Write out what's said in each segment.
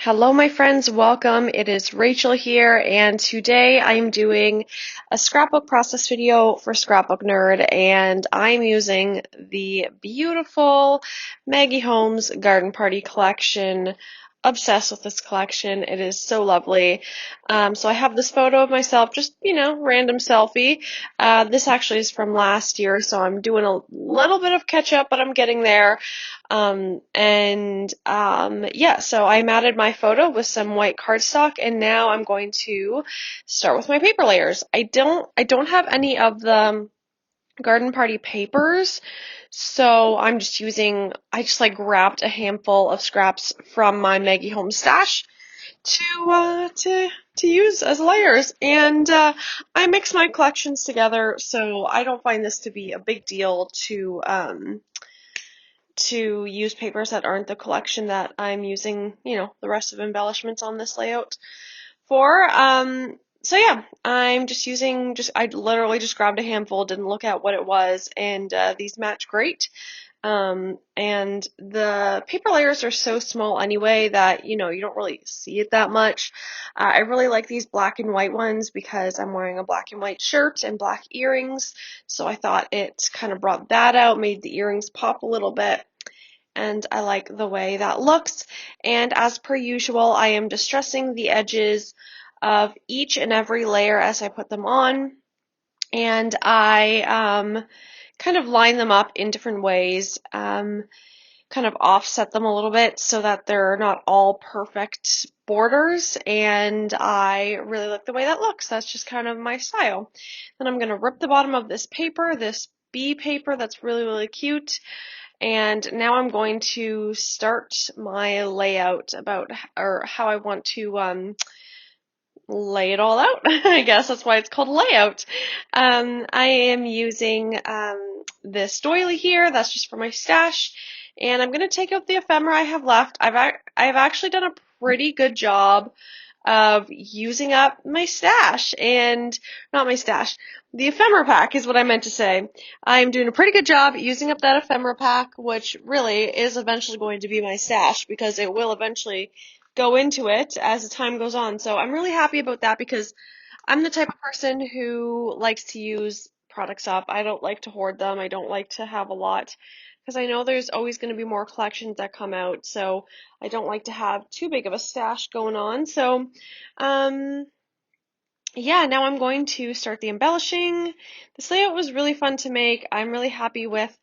Hello, my friends. Welcome. It is Rachel here, and today I'm doing a scrapbook process video for Scrapbook Nerd, and I'm using the beautiful Maggie Holmes Garden Party collection. Obsessed with this collection. It is so lovely. So I have this photo of myself, just, random selfie. This actually is from last year, so I'm doing a little bit of catch up, but I'm getting there. Yeah, so I matted my photo with some white cardstock, and now I'm going to start with my paper layers. I don't have any of the garden party papers, so I just like grabbed a handful of scraps from my Maggie Holmes stash to use as layers, and I mix my collections together, so I don't find this to be a big deal to use papers that aren't the collection that I'm using, the rest of embellishments on this layout for. So yeah, I literally just grabbed a handful, didn't look at what it was, and these match great. And the paper layers are so small anyway that, you don't really see it that much. I really like these black and white ones because I'm wearing a black and white shirt and black earrings. So I thought it kind of brought that out, made the earrings pop a little bit. And I like the way that looks. And as per usual, I am distressing the edges of each and every layer as I put them on. And I kind of line them up in different ways, kind of offset them a little bit so that they're not all perfect borders, and I really like the way that looks. That's just kind of my style. Then I'm going to rip the bottom of this paper, this bee paper that's really, really cute, and now I'm going to start my layout or how I want to lay it all out. I guess that's why it's called a layout. I am using this doily here. That's just for my stash. And I'm going to take out the ephemera I have left. I've actually done a pretty good job of using up my stash, and not my stash. The ephemera pack is what I meant to say. I'm doing a pretty good job using up that ephemera pack, which really is eventually going to be my stash because it will eventually go into it as the time goes on. So I'm really happy about that because I'm the type of person who likes to use products up. I don't like to hoard them. I don't like to have a lot because I know there's always going to be more collections that come out. So I don't like to have too big of a stash going on. So, yeah, now I'm going to start the embellishing. This layout was really fun to make. I'm really happy with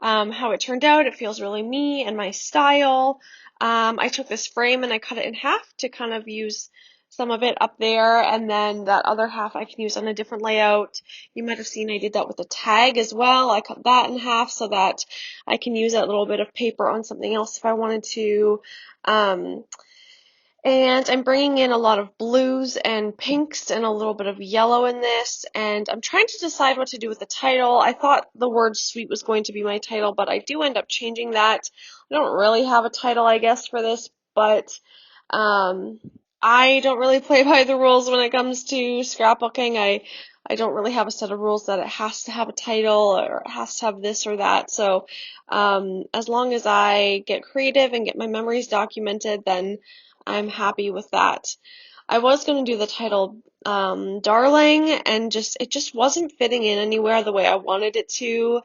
how it turned out. It feels really me and my style. I took this frame and I cut it in half to kind of use some of it up there, and then that other half I can use on a different layout. You might have seen I did that with a tag as well. I cut that in half so that I can use that little bit of paper on something else if I wanted to. And I'm bringing in a lot of blues and pinks and a little bit of yellow in this, and I'm trying to decide what to do with the title. I thought the word sweet was going to be my title, but I do end up changing that. I don't really have a title, I guess, for this, but I don't really play by the rules when it comes to scrapbooking. I don't really have a set of rules that it has to have a title or it has to have this or that. So as long as I get creative and get my memories documented, then I'm happy with that. I was going to do the title Darling, and it just wasn't fitting in anywhere the way I wanted it to,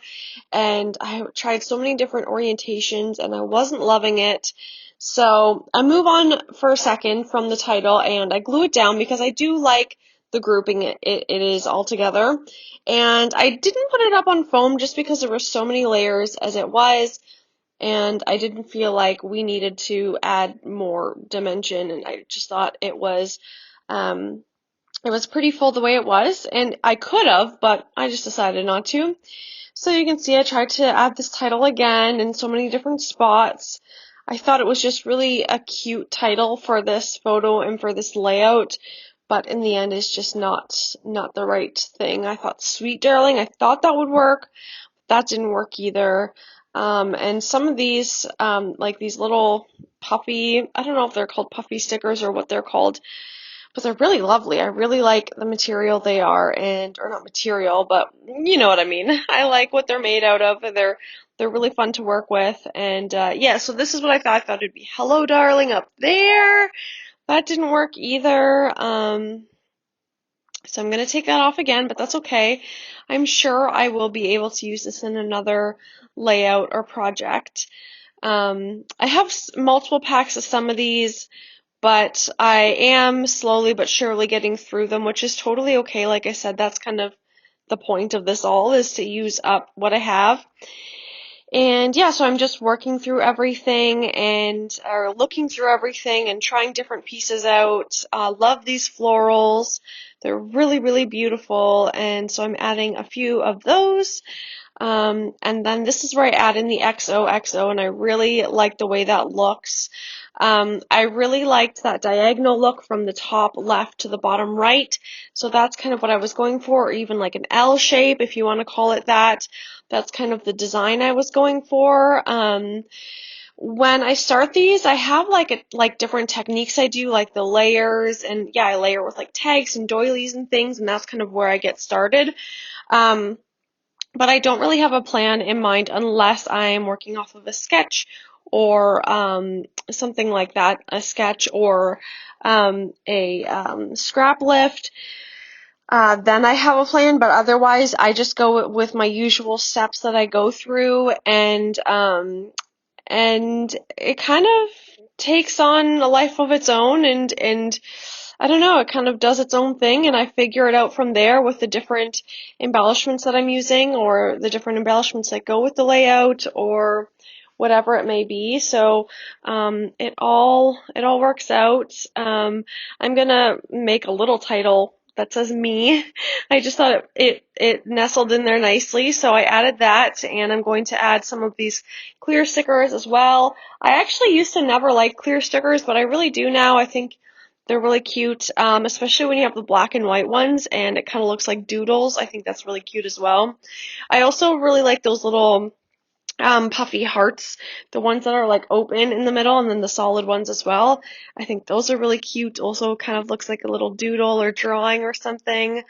and I tried so many different orientations and I wasn't loving it. So I move on for a second from the title and I glue it down because I do like the grouping it is all together. And I didn't put it up on foam just because there were so many layers as it was, and I didn't feel like we needed to add more dimension, and I just thought it was pretty full the way it was, and I could have, but I just decided not to. So you can see I tried to add this title again in so many different spots. I thought it was just really a cute title for this photo and for this layout, but in the end it's just not the right thing. I thought Sweet Darling, I thought that would work. That didn't work either. And some of these, like these little puffy, I don't know if they're called puffy stickers or what they're called, but they're really lovely. I really like the material they are, or not material, but you know what I mean. I like what they're made out of. They're really fun to work with. And yeah, so this is what I thought. I thought it'd be hello, darling, up there. That didn't work either. So I'm going to take that off again, but that's okay. I'm sure I will be able to use this in another layout or project. I have multiple packs of some of these, but I am slowly but surely getting through them, which is totally okay. Like I said, that's kind of the point of this all, is to use up what I have. And yeah, so I'm just working through everything or looking through everything and trying different pieces out. Love these florals. They're really, really beautiful. And so I'm adding a few of those. And then this is where I add in the XOXO, and I really like the way that looks. I really liked that diagonal look from the top left to the bottom right. So that's kind of what I was going for, or even like an L shape, if you want to call it that. That's kind of the design I was going for. When I start these, I have like different techniques I do, like the layers, and yeah, I layer with like tags and doilies and things, and that's kind of where I get started. But I don't really have a plan in mind unless I am working off of a sketch or something like that, a sketch or a scrap lift. Then I have a plan, but otherwise I just go with my usual steps that I go through, and it kind of takes on a life of its own, and I don't know, it kind of does its own thing, and I figure it out from there with the different embellishments that I'm using, or the different embellishments that go with the layout, or whatever it may be. So it all works out. I'm gonna make a little title that says me. I just thought it nestled in there nicely, so I added that, and I'm going to add some of these clear stickers as well. I actually used to never like clear stickers, but I really do now. I think they're really cute, especially when you have the black and white ones, and it kind of looks like doodles. I think that's really cute as well. I also really like those little puffy hearts, the ones that are like open in the middle, and then the solid ones as well. I think those are really cute. Also kind of looks like a little doodle or drawing or something.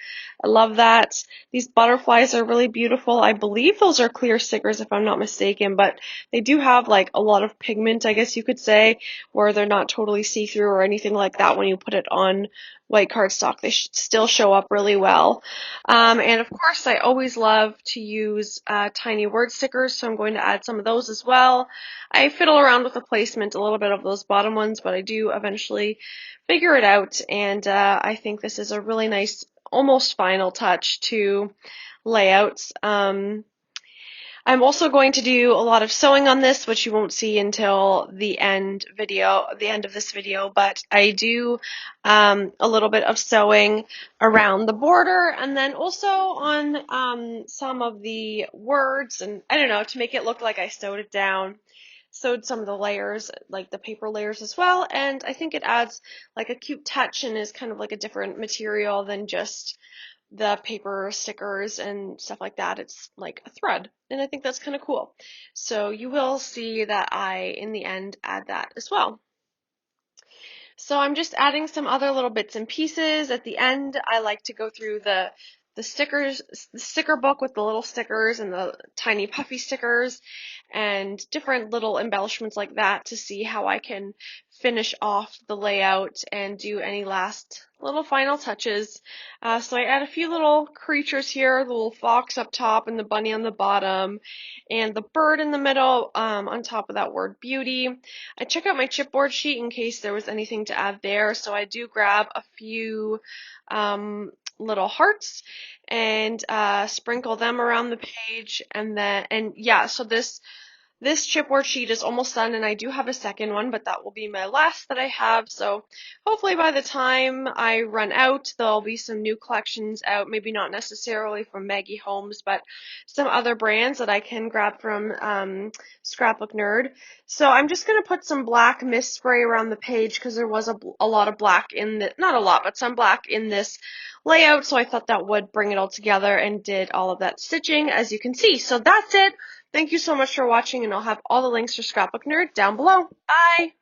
I love that. These butterflies are really beautiful. I believe those are clear stickers if I'm not mistaken, but they do have like a lot of pigment, I guess you could say, where they're not totally see-through or anything like that when you put it on white cardstock. They still show up really well. And of course, I always love to use tiny word stickers, so I'm going to add some of those as well. I fiddle around with the placement a little bit of those bottom ones, but I do eventually figure it out, and I think this is a really nice, almost final touch to layouts. I'm also going to do a lot of sewing on this, which you won't see until the end of this video, but I do a little bit of sewing around the border, and then also on some of the words, and I don't know, to make it look like I sewed it down. Sewed some of the layers, like the paper layers as well, and I think it adds like a cute touch and is kind of like a different material than just the paper stickers and stuff like that. It's like a thread, and I think that's kind of cool. So you will see that I, in the end, add that as well. So I'm just adding some other little bits and pieces. At the end, I like to go through the stickers, the sticker book with the little stickers and the tiny puffy stickers and different little embellishments like that to see how I can finish off the layout and do any last little final touches. So I add a few little creatures here, the little fox up top and the bunny on the bottom and the bird in the middle on top of that word beauty. I check out my chipboard sheet in case there was anything to add there, so I do grab a few little hearts and sprinkle them around the page, and yeah, so this chipboard sheet is almost done, and I do have a second one, but that will be my last that I have. So hopefully by the time I run out, there'll be some new collections out, maybe not necessarily from Maggie Holmes, but some other brands that I can grab from Scrapbook Nerd. So I'm just going to put some black mist spray around the page because there was a lot of black in the, not a lot, but some black in this layout, so I thought that would bring it all together and did all of that stitching, as you can see. So that's it. Thank you so much for watching, and I'll have all the links for Scrapbook Nerd down below. Bye!